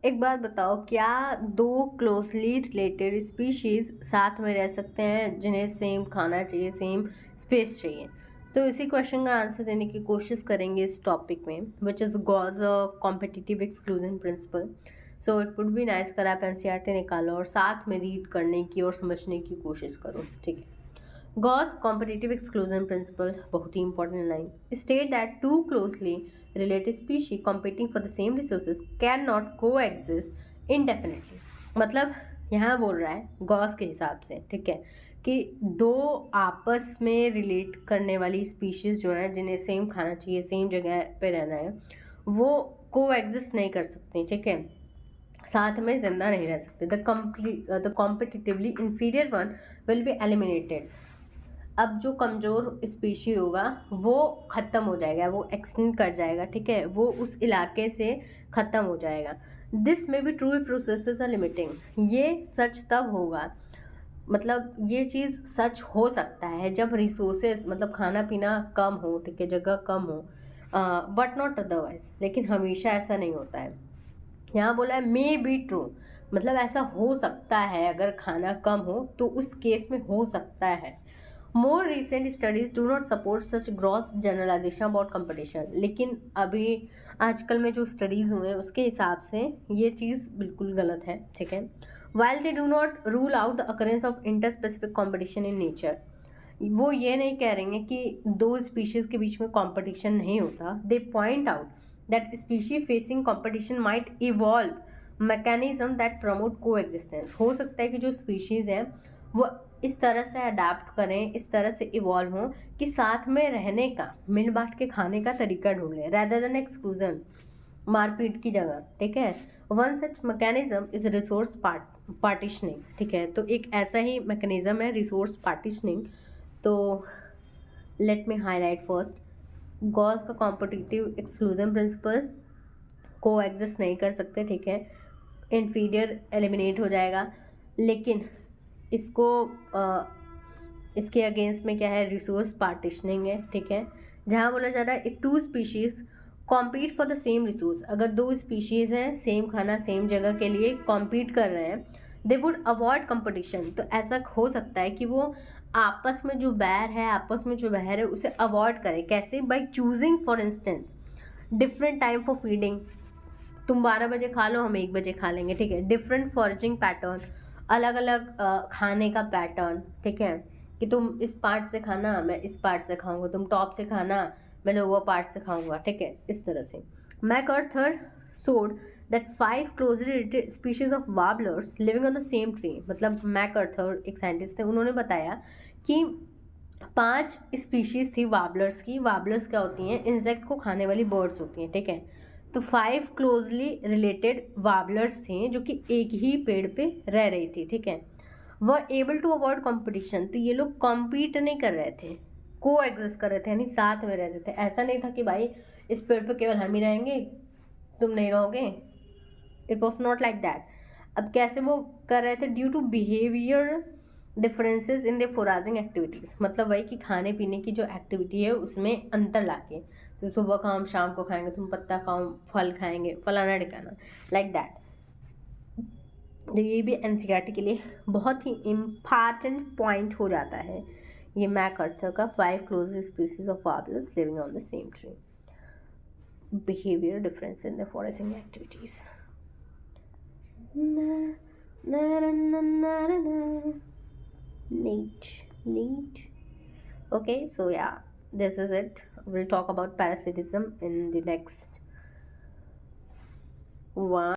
एक बात बताओ, क्या दो क्लोजली रिलेटेड स्पीशीज साथ में रह सकते हैं जिन्हें सेम खाना चाहिए, सेम स्पेस चाहिए? तो इसी क्वेश्चन का आंसर देने की कोशिश करेंगे इस टॉपिक में, which is Gauss competitive exclusion principal. So it would be nice कर आप एनसीईआरटी निकालो और साथ में रीड करने की और समझने की कोशिश करो, ठीक है। गॉस कॉम्पिटिटिव एक्सक्लूजन प्रिंसिपल, बहुत ही important line, state that two closely related species competing for the same resources cannot coexist indefinitely। मतलब यहाँ बोल रहा है गॉस के हिसाब से, ठीक है, कि दो आपस में रिलेट करने वाली स्पीशीज जो है, जिन्हें सेम खाना चाहिए, सेम जगह पे रहना है, वो को एग्जिस्ट नहीं कर सकती, ठीक है, साथ में जिंदा नहीं रह सकते। The competitively inferior one will be eliminated. अब जो कमज़ोर स्पीशी होगा वो ख़त्म हो जाएगा, वो एक्सटेंड कर जाएगा, ठीक है, वो उस इलाके से ख़त्म हो जाएगा। This may be true if resources are limiting. ये सच तब होगा, मतलब ये चीज़ सच हो सकता है जब रिसोर्सेज, मतलब खाना पीना कम हो, ठीक है, जगह कम हो, बट नॉट अदरवाइज। लेकिन हमेशा ऐसा नहीं होता है। यहाँ बोला है मे बी ट्रू, मतलब ऐसा हो सकता है, अगर खाना कम हो तो उस केस में हो सकता है। More recent studies do not support such gross generalisation about competition. लेकिन अभी आजकल में जो स्टडीज़ हुए हैं उसके हिसाब से ये चीज़ बिल्कुल गलत है, ठीक है। While they do not rule out the occurrence of inter specific competition in nature, वो ये नहीं कह रहे हैं कि दो स्पीशीज़ के बीच में कंपटीशन नहीं होता। They point out that species facing competition might evolve mechanism that promote coexistence. हो सकता है कि जो स्पीशीज़ हैं वो इस तरह से अडाप्ट करें, इस तरह से इवॉल्व हों कि साथ में रहने का, मिल बांट के खाने का तरीका ढूंढ लें, रैदर देन एक्सक्लूजन, मारपीट की जगह, ठीक है। One such mechanism is resource partitioning, ठीक है, तो एक ऐसा ही मैकेनिज्म है रिसोर्स पार्टीशनिंग। तो let me highlight first, Gauss का कॉम्पिटिटिव एक्सक्लूजन प्रिंसिपल, को एग्जिस्ट नहीं कर सकते, ठीक है, इन्फीरियर एलिमिनेट हो जाएगा। लेकिन इसको इसके अगेंस्ट में क्या है, रिसोर्स पार्टीशनिंग है, ठीक है, जहाँ बोला जा रहा है if two species compete for the same resource, अगर दो स्पीशीज़ हैं सेम खाना सेम जगह के लिए कॉम्पीट कर रहे हैं, दे वुड अवॉइड कंपटीशन, तो ऐसा हो सकता है कि वो आपस में जो बैर है, आपस में जो बहर है, उसे अवॉइड करें। कैसे? By choosing for instance different time for feeding, तुम 12 बजे खा लो, हम 1 बजे खा लेंगे, ठीक है, डिफरेंट फॉर्जिंग पैटर्न, अलग अलग खाने का पैटर्न, ठीक है, कि तुम इस पार्ट से खाना, मैं इस पार्ट से खाऊंगा, तुम टॉप से खाना, मैं लोअर पार्ट से खाऊंगा, ठीक है, इस तरह से। MacArthur showed that 5 closely related species of warblers living on the same tree, मतलब मैकआर्थर एक साइंटिस्ट थे, उन्होंने बताया कि 5 स्पीशीज थी वार्बलर्स की। वार्बलर्स क्या होती हैं? इंसेक्ट को खाने वाली बर्ड्स होती हैं, ठीक है। तो 5 क्लोजली रिलेटेड वार्बलर्स थी जो कि एक ही पेड़ पे रह रही थी, ठीक है। वह एबल टू अवॉइड कंपटीशन, तो ये लोग कॉम्पीट नहीं कर रहे थे, को एग्जिस्ट कर रहे थे, यानी साथ में रह रहे थे। ऐसा नहीं था कि भाई इस पेड़ पे केवल हम ही रहेंगे, तुम नहीं रहोगे। It was not like that. अब कैसे वो कर रहे थे? Due to behaviour differences in the foraging activities, मतलब वही कि खाने पीने की जो एक्टिविटी है उसमें अंतर लाके, तुम सुबह खाओ शाम को खाएंगे, तुम पत्ता खाओ फल खाएंगे, फलाना ढिकाना, लाइक दैट। तो ये भी एनसीईआरटी के लिए बहुत ही इम्पॉर्टेंट पॉइंट हो जाता है, ये मैकआर्थर का 5 closest species of warblers living on the same tree, behaviour difference in the foraging activities. Neat. Okay, so yeah, this is it. We'll talk about parasitism in the next one.